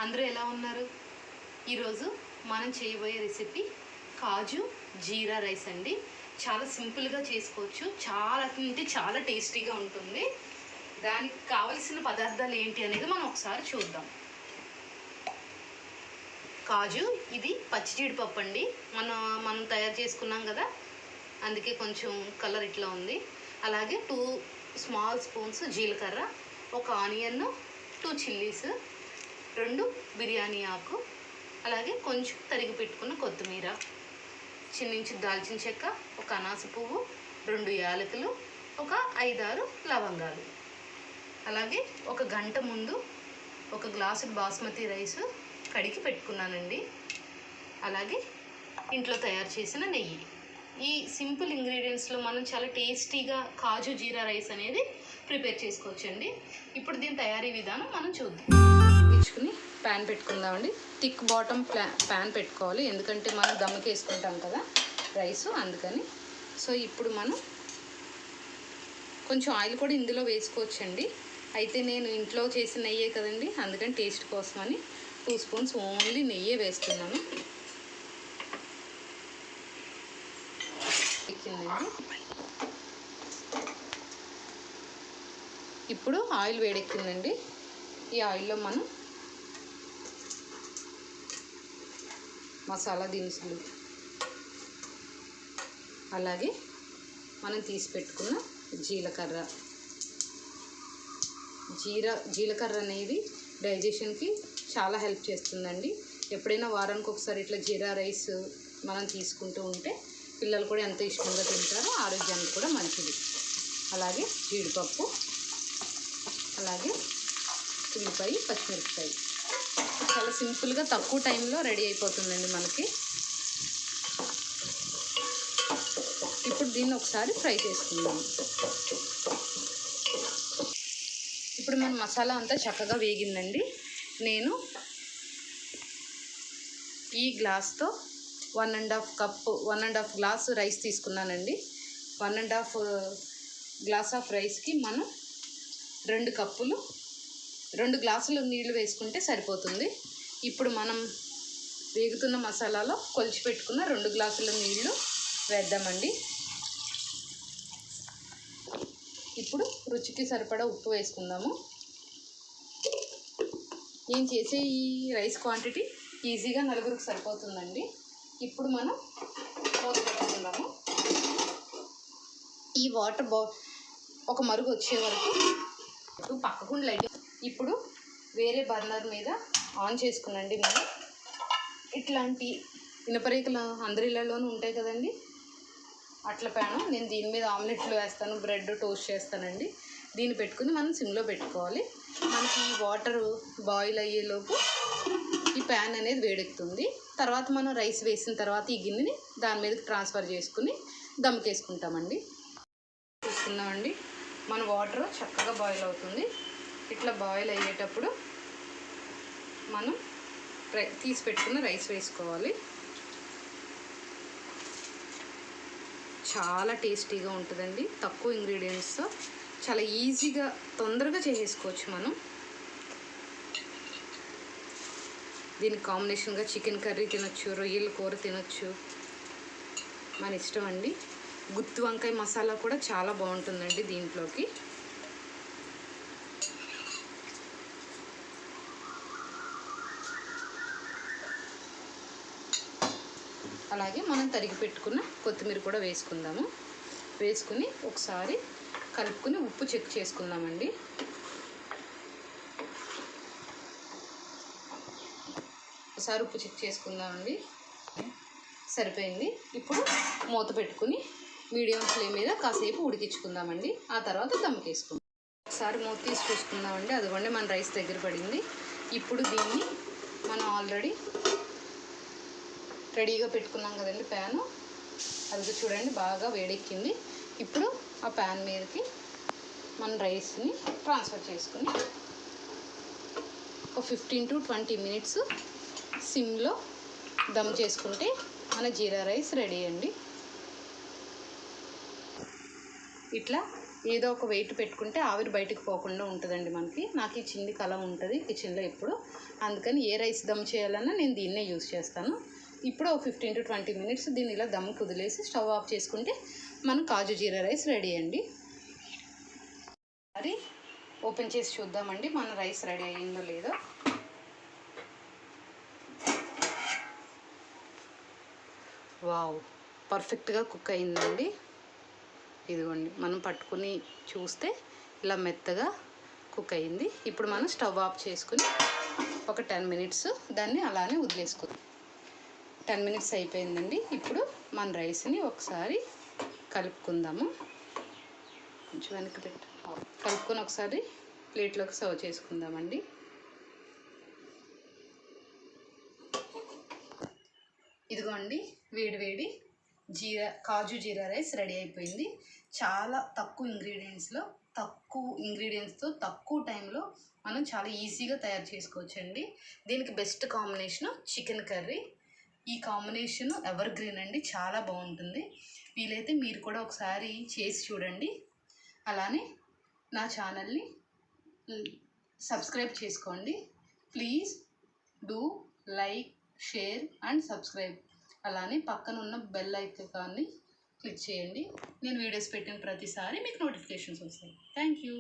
అందరూ ఎలా ఉన్నారు? ఈరోజు మనం చేయబోయే రెసిపీ కాజు జీరా రైస్ అండి. చాలా సింపుల్గా చేసుకోవచ్చు, చాలా అంటే చాలా టేస్టీగా ఉంటుంది. దానికి కావలసిన పదార్థాలు ఏంటి అనేది మనం ఒకసారి చూద్దాం. కాజు, ఇది పచ్చి జీడిపప్పు అండి. మనం తయారు చేసుకున్నాం కదా, అందుకే కొంచెం కలర్ ఇట్లా ఉంది. అలాగే 2 స్మాల్ స్పూన్స్ జీలకర్ర, ఒక ఆనియన్, 2 చిల్లీస్, 2 బిర్యానీ ఆకు, అలాగే కొంచెం తరిగి పెట్టుకున్న కొత్తిమీర, చిన్నించి దాల్చిన చెక్క, ఒక అనాస పువ్వు, 2 యాలకులు, ఒక 5-6 లవంగాలు. అలాగే ఒక గంట ముందు ఒక గ్లాసు బాస్మతి రైస్ కడిగి పెట్టుకున్నానండి. అలాగే ఇంట్లో తయారు చేసిన నెయ్యి. ఈ సింపుల్ ఇంగ్రీడియంట్స్లో మనం చాలా టేస్టీగా కాజు జీరా రైస్ అనేది ప్రిపేర్ చేసుకోవచ్చండి. ఇప్పుడు దీని తయారీ విధానం మనం చూద్దాం. తెచ్చుకుని ప్యాన్ పెట్టుకుందామండి. థిక్ బాటమ్ ప్యాన్ పెట్టుకోవాలి, ఎందుకంటే మనం దమ్ముకి వేసుకుంటాం కదా రైస్, అందుకని. సో ఇప్పుడు మనం కొంచెం ఆయిల్ కూడా ఇందులో వేసుకోవచ్చండి. అయితే నేను ఇంట్లో చేసిన నెయ్యే కదండి, అందుకని టేస్ట్ కోసమని 2 స్పూన్స్ ఓన్లీ నెయ్యే వేస్తున్నాను. ఎక్కిందండి. ఇప్పుడు ఆయిల్ వేడెక్కిందండి. ఈ ఆయిల్లో మనం మసాలా దినుసులు, అలాగే మనం తీసి పెట్టుకున్న జీలకర్ర అనేది డైజెషన్కి చాలా హెల్ప్ చేస్తుందండి. ఎప్పుడైనా వారానికి ఒకసారి ఇట్లా జీరా రైస్ మనం తీసుకుంటూ ఉంటే పిల్లలు కూడా ఎంతో ఇష్టంగా తింటారు, ఆరోగ్యానికి కూడా మంచిది. అలాగే జీడిపప్పు, అలాగే ఉల్లిపాయ, పచ్చిమిరపకాయ. చాలా సింపుల్గా తక్కువ టైంలో రెడీ అయిపోతుందండి మనకి. ఇప్పుడు దీన్ని ఒకసారి ఫ్రై చేసుకుందాం. ఇప్పుడు మన మసాలా అంతా చక్కగా వేగిందండి. నేను ఈ గ్లాస్తో 1.5 గ్లాసు రైస్ తీసుకున్నానండి. 1.5 గ్లాస్ ఆఫ్ రైస్కి మనం 2 గ్లాసులు నీళ్లు వేసుకుంటే సరిపోతుంది. ఇప్పుడు మనం వేగుతున్న మసాలాలో కొలిచి పెట్టుకున్న 2 గ్లాసుల నీళ్లు వేద్దామండి. ఇప్పుడు రుచికి సరిపడా ఉప్పు వేసుకుందాము. నేను చేసే ఈ రైస్ క్వాంటిటీ ఈజీగా 4కి సరిపోతుందండి. ఇప్పుడు మనం పోసుకుందాము. ఈ వాటర్ ఒక మరుగు వచ్చే వరకు పక్కకుండా లైట్. ఇప్పుడు వేరే బర్నర్ మీద ఆన్ చేసుకునండి. మనం ఇట్లాంటి ఇనపరేకులు అందరిళ్ళలోనూ ఉంటాయి కదండి, అట్ల ప్యాను. నేను దీని మీద ఆమ్లెట్లు వేస్తాను, బ్రెడ్ టోస్ట్ చేస్తానండి. దీన్ని పెట్టుకుని మనం సిమ్లో పెట్టుకోవాలి. మనకి ఈ వాటర్ బాయిల్ అయ్యేలోపు ఈ ప్యాన్ అనేది వేడెక్కుతుంది. తర్వాత మనం రైస్ వేసిన తర్వాత ఈ గిన్నెని దాని మీదకి ట్రాన్స్ఫర్ చేసుకుని దమ్కేసుకుంటామండి. చూసుకుందామండి, మన వాటర్ చక్కగా బాయిల్ అవుతుంది. ఇట్లా బాయిల్ అయ్యేటప్పుడు మనం తీసి పెట్టుకున్న రైస్ వేసుకోవాలి. చాలా టేస్టీగా ఉంటుందండి. తక్కువ ఇంగ్రీడియంట్స్తో చాలా ఈజీగా తొందరగా చేసేసుకోవచ్చు మనం. దీనికి కాంబినేషన్గా చికెన్ కర్రీ తినొచ్చు, రొయ్యల కూర తినొచ్చు, మన ఇష్టం అండి. గుత్తి వంకాయ మసాలా కూడా చాలా బాగుంటుందండి దీంట్లోకి. అలాగే మనం తరిగి పెట్టుకున్న కొత్తిమీర కూడా వేసుకుందాము. వేసుకుని ఒకసారి కలుపుకుని ఉప్పు చెక్ చేసుకుందామండి. ఒకసారి ఉప్పు చెక్ చేసుకుందామండి. సరిపోయింది. ఇప్పుడు మూత పెట్టుకుని మీడియం ఫ్లేమ్ మీద కాసేపు ఉడికించుకుందామండి. ఆ తర్వాత దమ్ముకేసుకుందాం. ఒకసారి మూత తీసి చూసుకుందామండి. అదిగోండి మన రైస్ దగ్గర పడింది. ఇప్పుడు దీన్ని మనం ఆల్రెడీ రెడీగా పెట్టుకున్నాం కదండి ప్యాను, అది చూడండి బాగా వేడెక్కింది. ఇప్పుడు ఆ ప్యాన్ మీదకి మన రైస్ని ట్రాన్స్ఫర్ చేసుకుని ఒక 15 to 20 మినిట్స్ సిమ్లో దమ్ చేసుకుంటే మన జీరా రైస్ రెడీ అండి. ఇట్లా ఏదో ఒక వెయిట్ పెట్టుకుంటే ఆవిరి బయటకు పోకుండా ఉంటుందండి మనకి. నాకు ఈ చిన్ని కలం ఉంటుంది కిచెన్లో ఎప్పుడు, అందుకని ఏ రైస్ దమ్ చేయాలన్నా నేను దీన్నే యూజ్ చేస్తాను. ఇప్పుడు ఒక 15 to 20 మినిట్స్ దీన్ని ఇలా దమ్ కుదిలేసి స్టవ్ ఆఫ్ చేసుకుంటే మనం కాజు జీరా రైస్ రెడీ అండి. మరి ఓపెన్ చేసి చూద్దామండి మన రైస్ రెడీ అయ్యిందో లేదో. వావ్, పర్ఫెక్ట్గా కుక్ అయిందండి. ఇదిగోండి మనం పట్టుకుని చూస్తే ఇలా మెత్తగా కుక్ అయింది. ఇప్పుడు మనం స్టవ్ ఆఫ్ చేసుకుని ఒక 10 మినిట్స్ దాన్ని అలానే వదిలేసుకుందాం. 10 మినిట్స్ అయిపోయిందండి. ఇప్పుడు మన రైస్ని ఒకసారి కలుపుకుందాము. కొంచెం వెనక్కి పెట్టు. కలుపుకొని ఒకసారి ప్లేట్లోకి సర్వ్ చేసుకుందామండి. ఇదిగోండి వేడి వేడి కాజు జీరా రైస్ రెడీ అయిపోయింది. చాలా తక్కువ ఇంగ్రీడియంట్స్తో తక్కువ టైంలో మనం చాలా ఈజీగా తయారు చేసుకోవచ్చండి. దీనికి బెస్ట్ కాంబినేషన్ చికెన్ కర్రీ. ఈ కాంబినేషన్ ఎవర్ గ్రీన్ అండి, చాలా బాగుంటుంది. వీలైతే మీరు కూడా ఒకసారి చేసి చూడండి. అలానే నా ఛానల్ని సబ్స్క్రైబ్ చేసుకోండి. Please do like, share and subscribe. అలానే పక్కన ఉన్న బెల్ ఐకాన్ని క్లిక్ చేయండి. నేను వీడియోస్ పెట్టిన ప్రతిసారి మీకు నోటిఫికేషన్స్ వస్తాయి. Thank you.